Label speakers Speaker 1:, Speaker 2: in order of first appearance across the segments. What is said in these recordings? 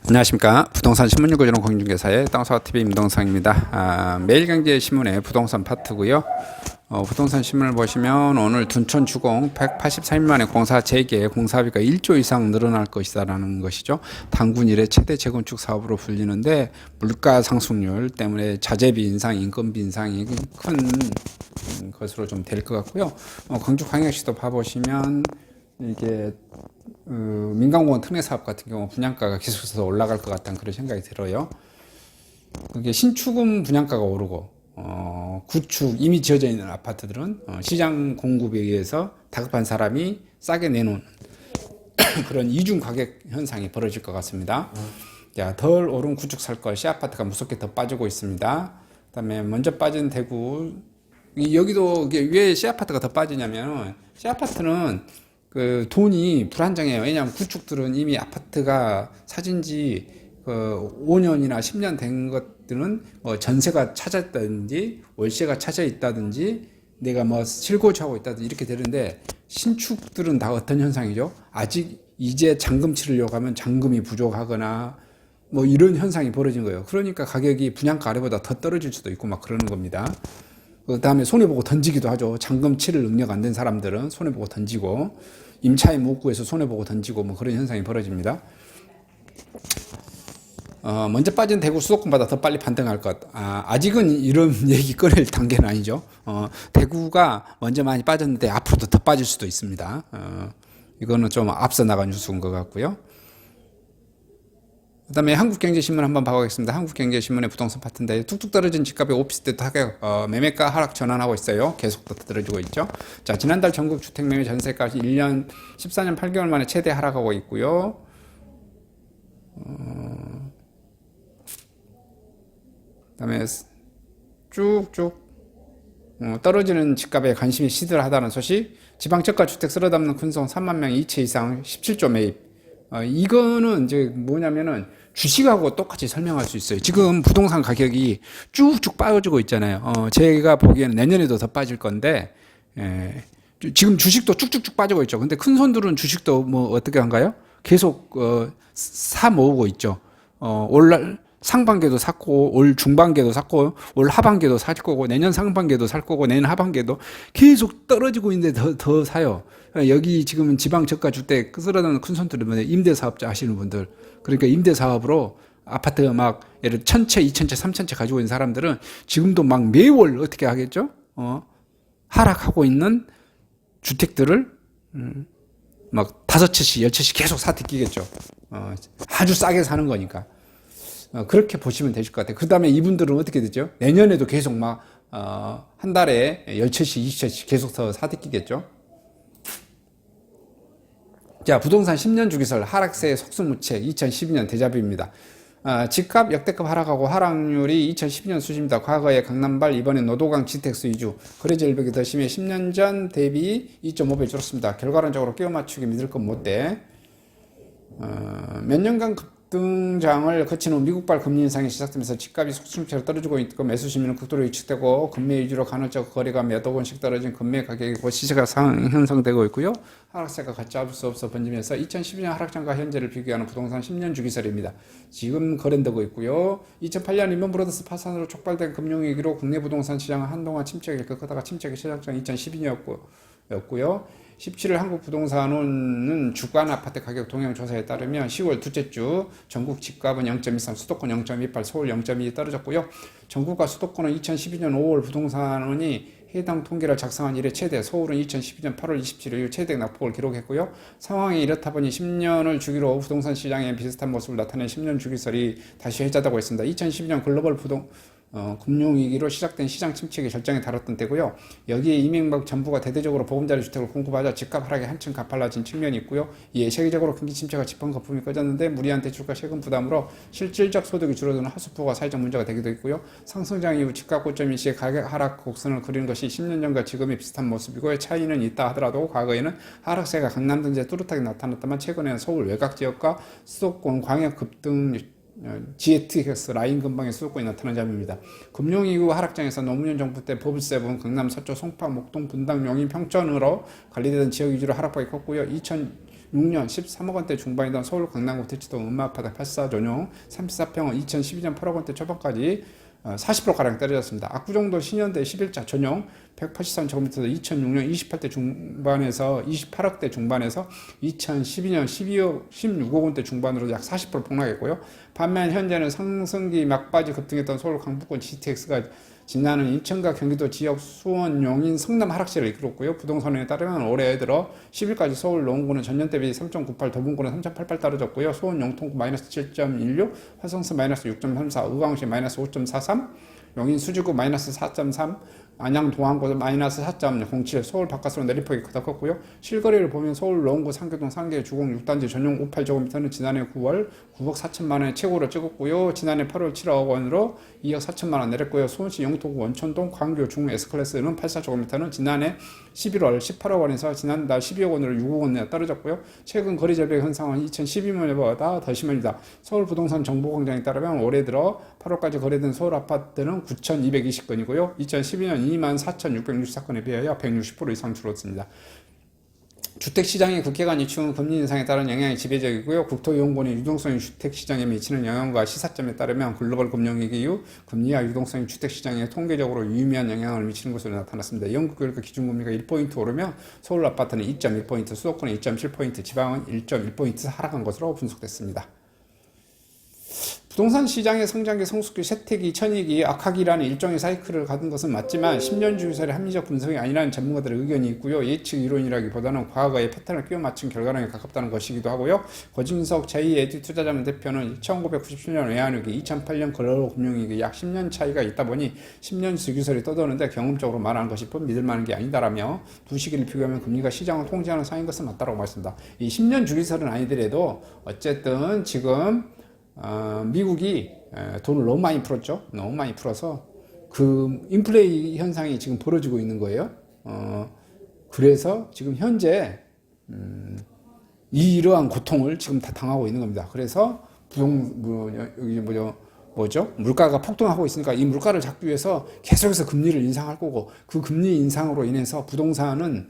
Speaker 1: 안녕하십니까. 부동산 신문 읽어주는 공인중개사의 땅사TV 임동상입니다. 매일경제신문의 부동산 파트고요. 부동산 신문을 보시면 오늘 둔촌 주공 183일 만에 공사 재개 공사비가 1조 이상 늘어날 것이다라는 것이죠. 단군 이래 최대 재건축 사업으로 불리는데 물가 상승률 때문에 자재비 인상, 인건비 인상이 큰 것으로 좀 될 것 같고요. 광주광역시도 봐보시면 이게 민간공원 특례 사업 같은 경우 분양가가 계속해서 올라갈 것 같다는 그런 생각이 들어요. 그게 신축은 분양가가 오르고 구축 이미 지어져 있는 아파트들은 시장 공급에 의해서 다급한 사람이 싸게 내놓은 그런 이중 가격 현상이 벌어질 것 같습니다. 덜 오른 구축 살 것 시아파트가 무섭게 더 빠지고 있습니다. 그다음에 먼저 빠진 대구 여기도 왜 시아파트가 더 빠지냐면 시아파트는 그 돈이 불안정해요. 왜냐하면 구축들은 이미 아파트가 사진 지 5년이나 10년 된 것들은 전세가 찾았다든지 월세가 찾아 있다든지 내가 실고차하고 있다든지 이렇게 되는데 신축들은 다 어떤 현상이죠? 아직 이제 잔금 치르려고 하면 잔금이 부족하거나 이런 현상이 벌어진 거예요. 그러니까 가격이 분양가 아래보다 더 떨어질 수도 있고 그러는 겁니다. 그 다음에 손해보고 던지기도 하죠. 잔금 치를 능력 안 된 사람들은 손해보고 던지고 임차인 못 구해서 손해보고 던지고 그런 현상이 벌어집니다. 먼저 빠진 대구 수도권보다 더 빨리 반등할 것. 아직은 이런 얘기 꺼낼 단계는 아니죠. 대구가 먼저 많이 빠졌는데 앞으로도 더 빠질 수도 있습니다. 이거는 좀 앞서 나간 뉴스인 것 같고요. 그 다음에 한국경제신문 한번 봐보겠습니다. 한국경제신문의 부동산 파트인데 툭툭 떨어진 집값에 오피스텔 하락, 매매가 하락 전환하고 있어요. 계속 더 떨어지고 있죠. 자, 지난달 전국 주택 매매 전세가가 14년 8개월 만에 최대 하락하고 있고요. 그 다음에 쭉쭉 떨어지는 집값에 관심이 시들하다는 소식. 지방저가 주택 쓸어담는 군송 3만 명 2채 이상 17조 매입. 이거는 이제 뭐냐면은 주식하고 똑같이 설명할 수 있어요. 지금 부동산 가격이 쭉쭉 빠지고 있잖아요. 제가 보기에는 내년에도 더 빠질 건데, 지금 주식도 쭉쭉쭉 빠지고 있죠. 근데 큰 손들은 주식도 어떻게 한가요? 계속, 사 모으고 있죠. 올 상반기에도 샀고, 올 중반기에도 샀고, 올 하반기에도 살 거고, 내년 상반기에도 살 거고, 내년 하반기에도 계속 떨어지고 있는데 더 사요. 여기 지금 지방 저가 주택 쓸어담는 큰 손들은 임대사업자 하시는 분들, 그러니까 임대사업으로 아파트 예를 1000채, 2000채, 3000채 가지고 있는 사람들은 지금도 매월 어떻게 하겠죠? 하락하고 있는 주택들을 5채씩, 10채씩 계속 사들이겠죠. 아주 싸게 사는 거니까. 그렇게 보시면 되실 것 같아요. 그 다음에 이분들은 어떻게 되죠? 내년에도 계속 한 달에 10채씩, 20채씩 계속 더 사들이겠죠. 자, 부동산 10년 주기설 하락세 속수무책 2012년 데자뷰입니다. 집값 역대급 하락하고 하락률이 2012년 수준입니다. 과거에 강남발, 이번엔 노도강 지택수 위주, 거래 절벽이 더 심해 10년 전 대비 2.5배 줄었습니다. 결과론적으로 끼워 맞추기 믿을 건 못 돼. 몇 년간 급등장을 거친 후 미국발 금리 인상이 시작되면서 집값이 속수무책으로 떨어지고 있고 매수 심리는 극도로 위축되고 금매 위주로 간헐적 거래가 몇억 원씩 떨어진 금매 가격이 곧 시세가 형성되고 있고요. 하락세가 걷잡을 수 없어 번지면서 2012년 하락장과 현재를 비교하는 부동산 10년 주기설입니다. 지금 거래되고 있고요. 2008년 리먼브러더스 파산으로 촉발된 금융위기로 국내 부동산 시장은 한동안 침체를 겪다가 침체기 시작장 2012년이었고요. 17일 한국부동산원은 주간 아파트 가격 동향 조사에 따르면 10월 둘째 주 전국 집값은 0.23, 수도권 0.28, 서울 0.2 떨어졌고요. 전국과 수도권은 2012년 5월 부동산원이 해당 통계를 작성한 이래 최대, 서울은 2012년 8월 27일 이후 최대 낙폭을 기록했고요. 상황이 이렇다 보니 10년을 주기로 부동산 시장에 비슷한 모습을 나타낸 10년 주기설이 다시 회자되고 있습니다. 2012년 글로벌 금융위기로 시작된 시장 침체기 절정에 달았던 때고요. 여기에 이명박 정부가 대대적으로 보금자리 주택을 공급하자 집값 하락이 한층 가팔라진 측면이 있고요. 이에 세계적으로 경기 침체가 집행 거품이 꺼졌는데 무리한 대출과 세금 부담으로 실질적 소득이 줄어드는 하수포가 사회적 문제가 되기도 했고요. 상승장 이후 집값 고점 일시에 가격 하락 곡선을 그리는 것이 10년 전과 지금의 비슷한 모습이고 차이는 있다 하더라도 과거에는 하락세가 강남 등지에 뚜렷하게 나타났다만 최근에는 서울 외곽 지역과 수도권 광역 급등 GTX 라인 근방의 수도권이 나타난 점입니다. 금융위기 하락장에서 노무현 정부 때 보불세 부분 강남, 서초, 송파, 목동, 분당, 용인, 평촌으로 관리되던 지역 위주로 하락폭이 컸고요. 2006년 13억 원대 중반이던 서울 강남구 대치동 음마아파트 84 전용 34평은 2012년 8억 원대 초반까지 40%가량 떨어졌습니다. 압구정도 신현대 11자 전용 183제곱미터 2006년 28대 중반에서 28억대 중반에서 2012년 16억 원대 중반으로 약 40% 폭락했고요. 반면 현재는 상승기 막바지 급등했던 서울 강북권 GTX가 지난해 인천과 경기도 지역 수원, 용인, 성남 하락세를 이끌었고요. 부동산에 따르면 올해 들어 10일까지 서울 노원구는 전년 대비 3.98, 도봉구는 3.88 떨어졌고요. 수원 영통구 마이너스 7.16, 화성시 마이너스 6.34, 의왕시 마이너스 5.43, 용인 수지구 마이너스 4.3, 안양 동안구 마이너스 4.07, 서울 바깥으로 내리폭이 더 컸고요. 실거래를 보면 서울 노원구 상계동 상계 주공 6단지 전용 58제곱미터는 지난해 9월 9억 4천만 원의 최고를 찍었고요. 지난해 8월 7억 원으로 2억 4천만 원 내렸고요. 수원시 영통구 원천동 광교 중 S클래스는 84제곱미터는 지난해 11월 18억 원에서 지난달 12억 원으로 6억 원에 떨어졌고요. 최근 거래 절벽 현상은 2012년보다 더 심합니다. 서울 부동산 정보공장에 따르면 올해 들어 8월까지 거래된 서울 아파트는 9,220건이고요. 2012년 24,664건에 비하여 160% 이상 줄었습니다. 주택시장의 국회간 이축은 금리 인상에 따른 영향이 지배적이고요. 국토유공본이 유동성이 주택시장에 미치는 영향과 시사점에 따르면 글로벌 금융위기 이후 금리와 유동성이 주택시장에 통계적으로 유의미한 영향을 미치는 것으로 나타났습니다. 영국교육과 기준금리가 1포인트 오르며 서울 아파트는 2.1포인트, 수도권은 2.7포인트, 지방은 1.1포인트 하락한 것으로 분석됐습니다. 부동산 시장의 성장기, 성숙기, 쇠퇴기, 천익이, 악화기라는 일종의 사이클을 가진 것은 맞지만 10년 주기설의 합리적 분석이 아니라는 전문가들의 의견이 있고요. 예측 이론이라기보다는 과거의 패턴을 끼워 맞춘 결과론에 가깝다는 것이기도 하고요. 고진석 제2에듀 투자자문 대표는 1997년 외환위기, 2008년 글로벌 금융위기 약 10년 차이가 있다 보니 10년 주기설이 떠도는데 경험적으로 말하는 것이 믿을 만한 게 아니다라며 두 시기를 비교하면 금리가 시장을 통제하는 상인 것은 맞다고 말씀합니다. 이 10년 주기설은 아니더라도 어쨌든 지금 미국이 돈을 너무 많이 풀었죠. 너무 많이 풀어서 그 인플레이 현상이 지금 벌어지고 있는 거예요. 그래서 지금 현재 이러한 고통을 지금 다 당하고 있는 겁니다. 그래서 여기 뭐죠? 물가가 폭등하고 있으니까 이 물가를 잡기 위해서 계속해서 금리를 인상할 거고 그 금리 인상으로 인해서 부동산은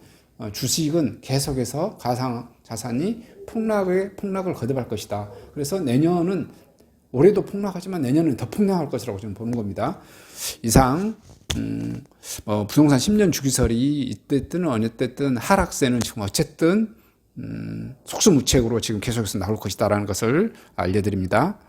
Speaker 1: 주식은 계속해서 가상 자산이 폭락을 거듭할 것이다. 그래서 내년은 올해도 폭락하지만 내년은 더 폭락할 것이라고 지금 보는 겁니다. 이상 부동산 10년 주기설이 이때든 어느 때든 하락세는 지금 어쨌든 속수무책으로 지금 계속해서 나올 것이다라는 것을 알려드립니다.